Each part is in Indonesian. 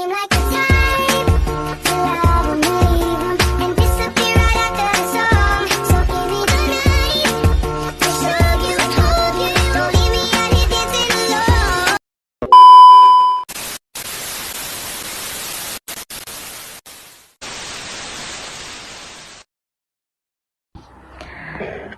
seem like the type to love 'em, leave 'em, and disappear right after the song. So give me the night to show you and hold you. Don't leave me out here dancing alone.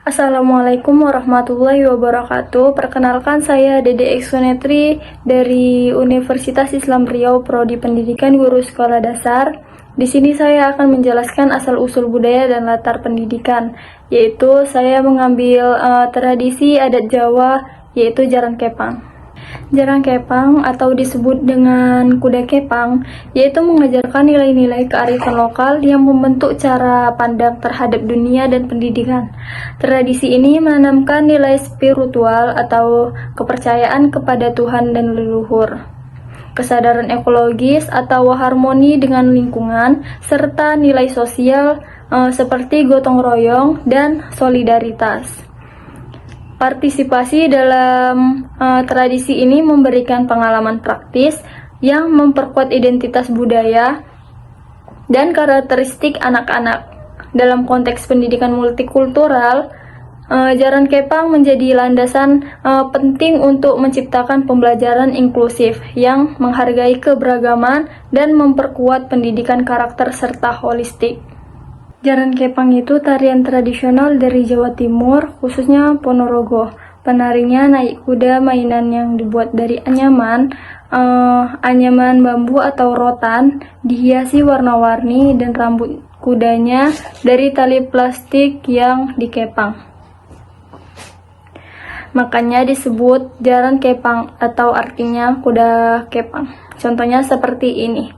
Assalamualaikum warahmatullahi wabarakatuh. Perkenalkan, saya Dede Eksunetri dari Universitas Islam Riau, Prodi Pendidikan Guru Sekolah Dasar. Di sini saya akan menjelaskan asal-usul budaya dan latar pendidikan, yaitu saya mengambil tradisi adat Jawa, yaitu Jaran Kepang. Jaran Kepang atau disebut dengan kuda kepang, yaitu mengajarkan nilai-nilai kearifan lokal yang membentuk cara pandang terhadap dunia dan pendidikan. Tradisi ini menanamkan nilai spiritual atau kepercayaan kepada Tuhan dan leluhur, kesadaran ekologis atau harmoni dengan lingkungan, serta nilai sosial seperti gotong royong dan solidaritas. Partisipasi dalam tradisi ini memberikan pengalaman praktis yang memperkuat identitas budaya dan karakteristik anak-anak. Dalam konteks pendidikan multikultural, Jaran Kepang menjadi landasan penting untuk menciptakan pembelajaran inklusif yang menghargai keberagaman dan memperkuat pendidikan karakter serta holistik. Jaran Kepang itu tarian tradisional dari Jawa Timur, khususnya Ponorogo. Penarinya naik kuda mainan yang dibuat dari anyaman bambu atau rotan, dihiasi warna-warni, dan rambut kudanya dari tali plastik yang dikepang. Makanya disebut Jaran Kepang atau artinya kuda kepang. Contohnya seperti ini,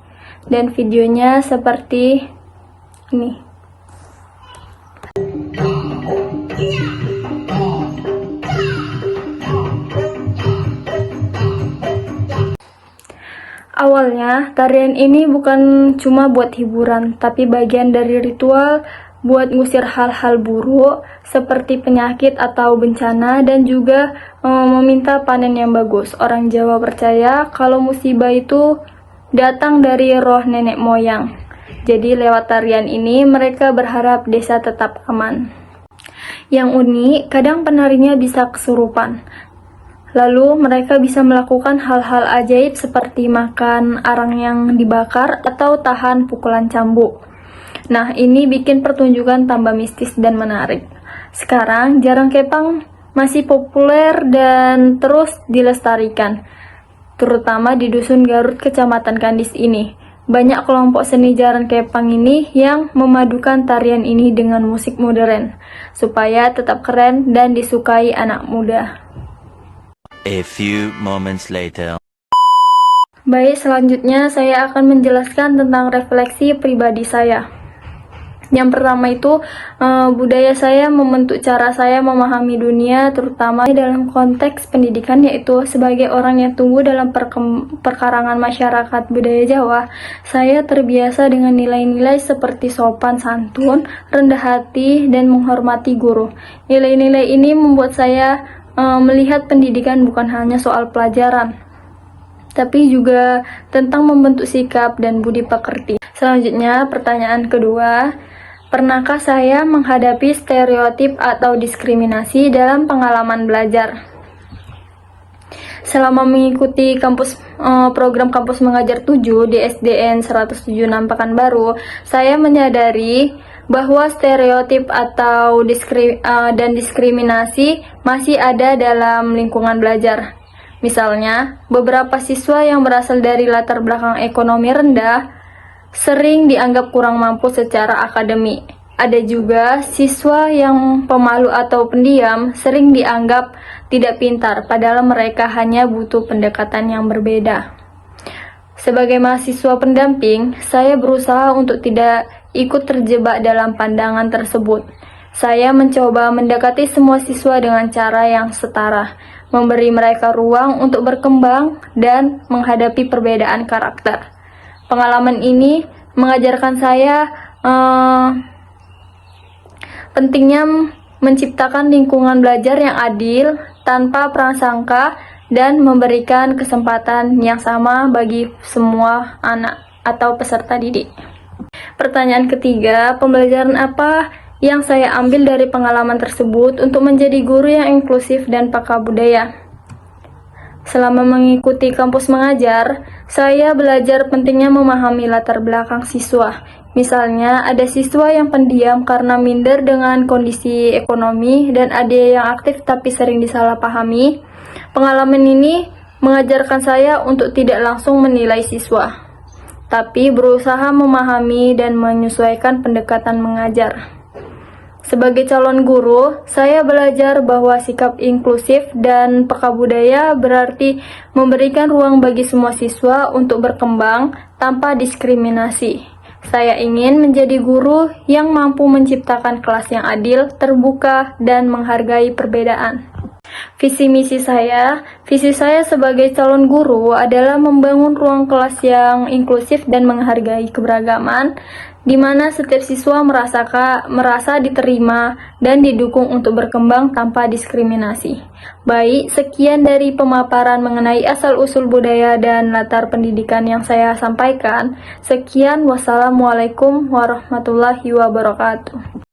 dan videonya seperti ini. Awalnya, tarian ini bukan cuma buat hiburan, tapi bagian dari ritual buat ngusir hal-hal buruk seperti penyakit atau bencana, dan juga meminta panen yang bagus. Orang Jawa percaya kalau musibah itu datang dari roh nenek moyang. Jadi lewat tarian ini mereka berharap desa tetap aman. Yang unik, kadang penarinya bisa kesurupan. Lalu mereka bisa melakukan hal-hal ajaib seperti makan arang yang dibakar atau tahan pukulan cambuk. Nah, ini bikin pertunjukan tambah mistis dan menarik. Sekarang, Jaran Kepang masih populer dan terus dilestarikan, terutama di Dusun Garut, Kecamatan Kandis ini. Banyak kelompok seni Jaran Kepang ini yang memadukan tarian ini dengan musik modern, supaya tetap keren dan disukai anak muda. A few moments later. Baik, selanjutnya saya akan menjelaskan tentang refleksi pribadi saya. Yang pertama itu, budaya saya membentuk cara saya memahami dunia, terutama dalam konteks pendidikan, yaitu sebagai orang yang tumbuh dalam perkarangan masyarakat budaya Jawa. Saya terbiasa dengan nilai-nilai seperti sopan santun, rendah hati, dan menghormati guru. Nilai-nilai ini membuat saya melihat pendidikan bukan hanya soal pelajaran, tapi juga tentang membentuk sikap dan budi pekerti. Selanjutnya, pertanyaan kedua, pernahkah saya menghadapi stereotip atau diskriminasi dalam pengalaman belajar? Selama mengikuti program Kampus Mengajar 7 di SDN 176 Pekanbaru, saya menyadari bahwa stereotip atau diskriminasi masih ada dalam lingkungan belajar. Misalnya, beberapa siswa yang berasal dari latar belakang ekonomi rendah sering dianggap kurang mampu secara akademik. Ada juga siswa yang pemalu atau pendiam sering dianggap tidak pintar, padahal mereka hanya butuh pendekatan yang berbeda. Sebagai mahasiswa pendamping, saya berusaha untuk tidak ikut terjebak dalam pandangan tersebut. Saya mencoba mendekati semua siswa dengan cara yang setara, memberi mereka ruang untuk berkembang dan menghadapi perbedaan karakter. Pengalaman ini mengajarkan saya pentingnya menciptakan lingkungan belajar yang adil, tanpa prasangka, dan memberikan kesempatan yang sama bagi semua anak atau peserta didik. Pertanyaan ketiga, pembelajaran apa yang saya ambil dari pengalaman tersebut untuk menjadi guru yang inklusif dan peka budaya? Selama mengikuti kampus mengajar, saya belajar pentingnya memahami latar belakang siswa. Misalnya, ada siswa yang pendiam karena minder dengan kondisi ekonomi dan ada yang aktif tapi sering disalahpahami. Pengalaman ini mengajarkan saya untuk tidak langsung menilai siswa, tapi berusaha memahami dan menyesuaikan pendekatan mengajar. Sebagai calon guru, saya belajar bahwa sikap inklusif dan peka budaya berarti memberikan ruang bagi semua siswa untuk berkembang tanpa diskriminasi. Saya ingin menjadi guru yang mampu menciptakan kelas yang adil, terbuka, dan menghargai perbedaan. Visi saya sebagai calon guru adalah membangun ruang kelas yang inklusif dan menghargai keberagaman, di mana setiap siswa merasa diterima dan didukung untuk berkembang tanpa diskriminasi. Baik, sekian dari pemaparan mengenai asal-usul budaya dan latar pendidikan yang saya sampaikan. Sekian, wassalamualaikum warahmatullahi wabarakatuh.